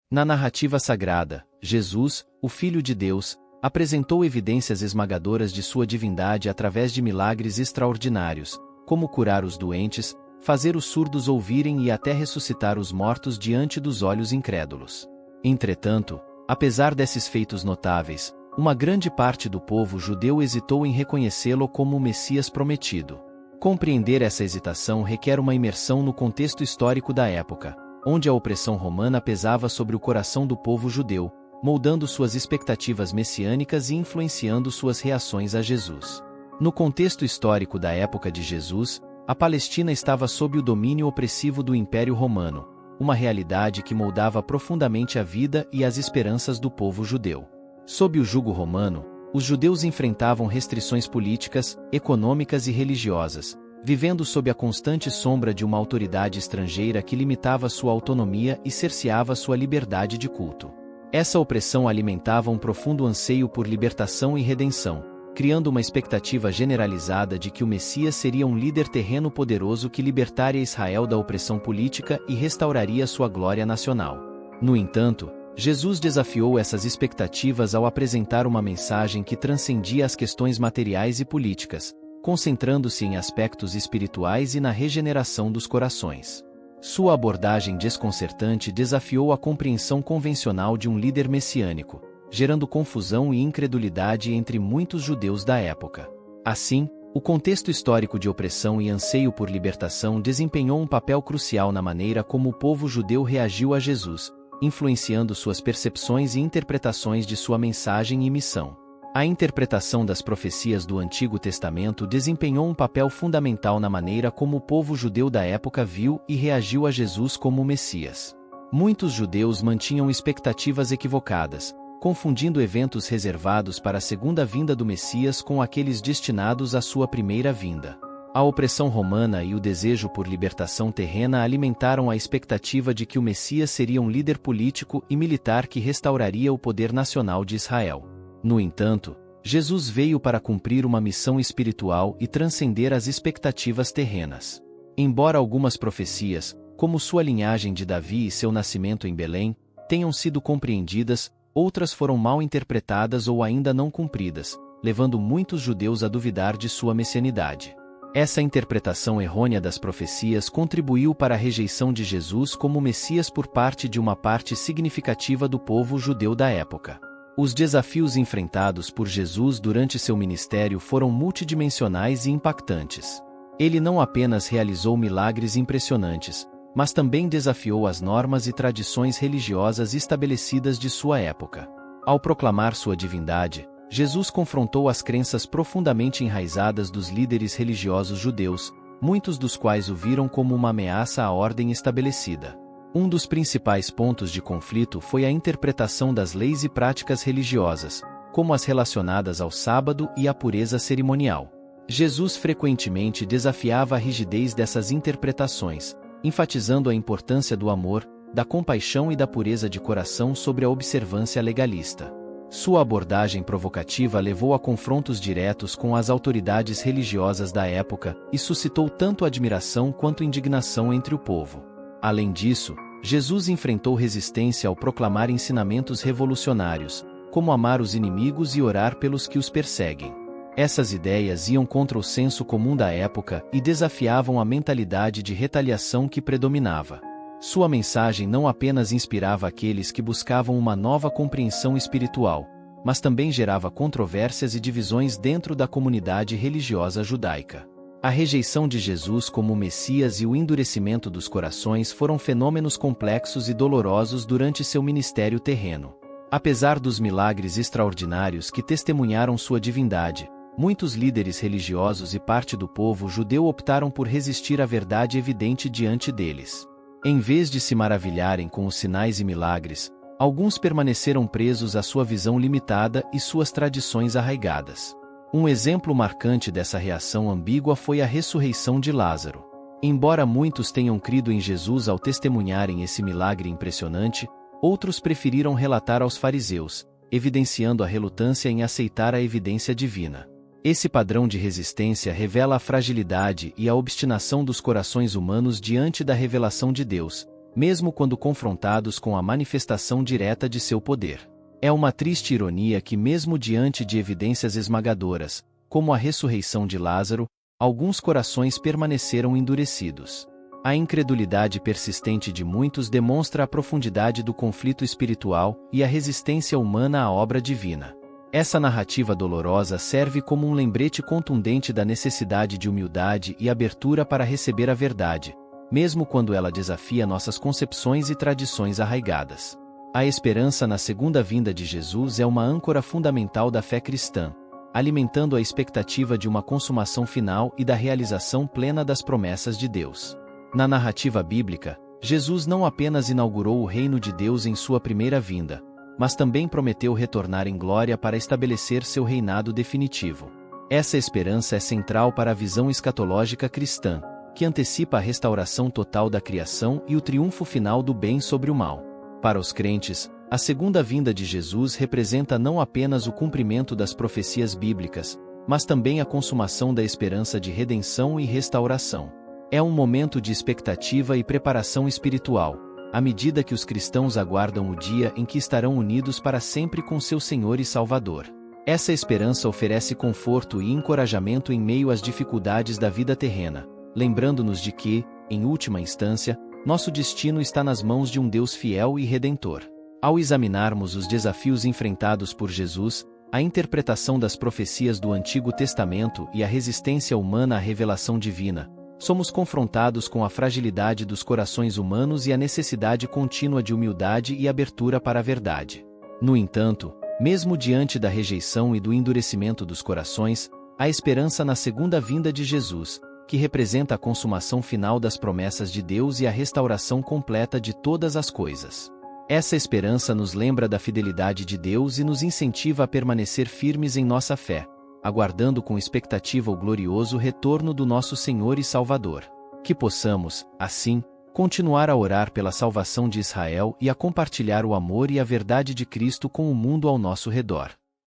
Na narrativa sagrada, Jesus, o Filho de Deus, apresentou evidências esmagadoras de sua divindade através de milagres extraordinários, como curar os doentes, fazer os surdos ouvirem e até ressuscitar os mortos diante dos olhos incrédulos. Entretanto, apesar desses feitos notáveis, uma grande parte do povo judeu hesitou em reconhecê-lo como o Messias prometido. Compreender essa hesitação requer uma imersão no contexto histórico da época, onde a opressão romana pesava sobre o coração do povo judeu, moldando suas expectativas messiânicas e influenciando suas reações a Jesus. No contexto histórico da época de Jesus, a Palestina estava sob o domínio opressivo do Império Romano, uma realidade que moldava profundamente a vida e as esperanças do povo judeu. Sob o jugo romano, os judeus enfrentavam restrições políticas, econômicas e religiosas, vivendo sob a constante sombra de uma autoridade estrangeira que limitava sua autonomia e cerceava sua liberdade de culto. Essa opressão alimentava um profundo anseio por libertação e redenção, criando uma expectativa generalizada de que o Messias seria um líder terreno poderoso que libertaria Israel da opressão política e restauraria sua glória nacional. No entanto, Jesus desafiou essas expectativas ao apresentar uma mensagem que transcendia as questões materiais e políticas, concentrando-se em aspectos espirituais e na regeneração dos corações. Sua abordagem desconcertante desafiou a compreensão convencional de um líder messiânico, gerando confusão e incredulidade entre muitos judeus da época. Assim, o contexto histórico de opressão e anseio por libertação desempenhou um papel crucial na maneira como o povo judeu reagiu a Jesus, influenciando suas percepções e interpretações de sua mensagem e missão. A interpretação das profecias do Antigo Testamento desempenhou um papel fundamental na maneira como o povo judeu da época viu e reagiu a Jesus como o Messias. Muitos judeus mantinham expectativas equivocadas, confundindo eventos reservados para a segunda vinda do Messias com aqueles destinados à sua primeira vinda. A opressão romana e o desejo por libertação terrena alimentaram a expectativa de que o Messias seria um líder político e militar que restauraria o poder nacional de Israel. No entanto, Jesus veio para cumprir uma missão espiritual e transcender as expectativas terrenas. Embora algumas profecias, como sua linhagem de Davi e seu nascimento em Belém, tenham sido compreendidas, outras foram mal interpretadas ou ainda não cumpridas, levando muitos judeus a duvidar de sua messianidade. Essa interpretação errônea das profecias contribuiu para a rejeição de Jesus como Messias por parte de uma parte significativa do povo judeu da época. Os desafios enfrentados por Jesus durante seu ministério foram multidimensionais e impactantes. Ele não apenas realizou milagres impressionantes, mas também desafiou as normas e tradições religiosas estabelecidas de sua época. Ao proclamar sua divindade, Jesus confrontou as crenças profundamente enraizadas dos líderes religiosos judeus, muitos dos quais o viram como uma ameaça à ordem estabelecida. Um dos principais pontos de conflito foi a interpretação das leis e práticas religiosas, como as relacionadas ao sábado e à pureza cerimonial. Jesus frequentemente desafiava a rigidez dessas interpretações, enfatizando a importância do amor, da compaixão e da pureza de coração sobre a observância legalista. Sua abordagem provocativa levou a confrontos diretos com as autoridades religiosas da época e suscitou tanto admiração quanto indignação entre o povo. Além disso, Jesus enfrentou resistência ao proclamar ensinamentos revolucionários, como amar os inimigos e orar pelos que os perseguem. Essas ideias iam contra o senso comum da época e desafiavam a mentalidade de retaliação que predominava. Sua mensagem não apenas inspirava aqueles que buscavam uma nova compreensão espiritual, mas também gerava controvérsias e divisões dentro da comunidade religiosa judaica. A rejeição de Jesus como Messias e o endurecimento dos corações foram fenômenos complexos e dolorosos durante seu ministério terreno. Apesar dos milagres extraordinários que testemunharam sua divindade, muitos líderes religiosos e parte do povo judeu optaram por resistir à verdade evidente diante deles. Em vez de se maravilharem com os sinais e milagres, alguns permaneceram presos à sua visão limitada e suas tradições arraigadas. Um exemplo marcante dessa reação ambígua foi a ressurreição de Lázaro. Embora muitos tenham crido em Jesus ao testemunharem esse milagre impressionante, outros preferiram relatar aos fariseus, evidenciando a relutância em aceitar a evidência divina. Esse padrão de resistência revela a fragilidade e a obstinação dos corações humanos diante da revelação de Deus, mesmo quando confrontados com a manifestação direta de seu poder. É uma triste ironia que, mesmo diante de evidências esmagadoras, como a ressurreição de Lázaro, alguns corações permaneceram endurecidos. A incredulidade persistente de muitos demonstra a profundidade do conflito espiritual e a resistência humana à obra divina. Essa narrativa dolorosa serve como um lembrete contundente da necessidade de humildade e abertura para receber a verdade, mesmo quando ela desafia nossas concepções e tradições arraigadas. A esperança na segunda vinda de Jesus é uma âncora fundamental da fé cristã, alimentando a expectativa de uma consumação final e da realização plena das promessas de Deus. Na narrativa bíblica, Jesus não apenas inaugurou o reino de Deus em sua primeira vinda, mas também prometeu retornar em glória para estabelecer seu reinado definitivo. Essa esperança é central para a visão escatológica cristã, que antecipa a restauração total da criação e o triunfo final do bem sobre o mal. Para os crentes, a segunda vinda de Jesus representa não apenas o cumprimento das profecias bíblicas, mas também a consumação da esperança de redenção e restauração. É um momento de expectativa e preparação espiritual, à medida que os cristãos aguardam o dia em que estarão unidos para sempre com seu Senhor e Salvador. Essa esperança oferece conforto e encorajamento em meio às dificuldades da vida terrena, lembrando-nos de que, em última instância, nosso destino está nas mãos de um Deus fiel e redentor. Ao examinarmos os desafios enfrentados por Jesus, a interpretação das profecias do Antigo Testamento e a resistência humana à revelação divina, somos confrontados com a fragilidade dos corações humanos e a necessidade contínua de humildade e abertura para a verdade. No entanto, mesmo diante da rejeição e do endurecimento dos corações, há esperança na segunda vinda de Jesus, que representa a consumação final das promessas de Deus e a restauração completa de todas as coisas. Essa esperança nos lembra da fidelidade de Deus e nos incentiva a permanecer firmes em nossa fé, aguardando com expectativa o glorioso retorno do nosso Senhor e Salvador. Que possamos, assim, continuar a orar pela salvação de Israel e a compartilhar o amor e a verdade de Cristo com o mundo ao nosso redor.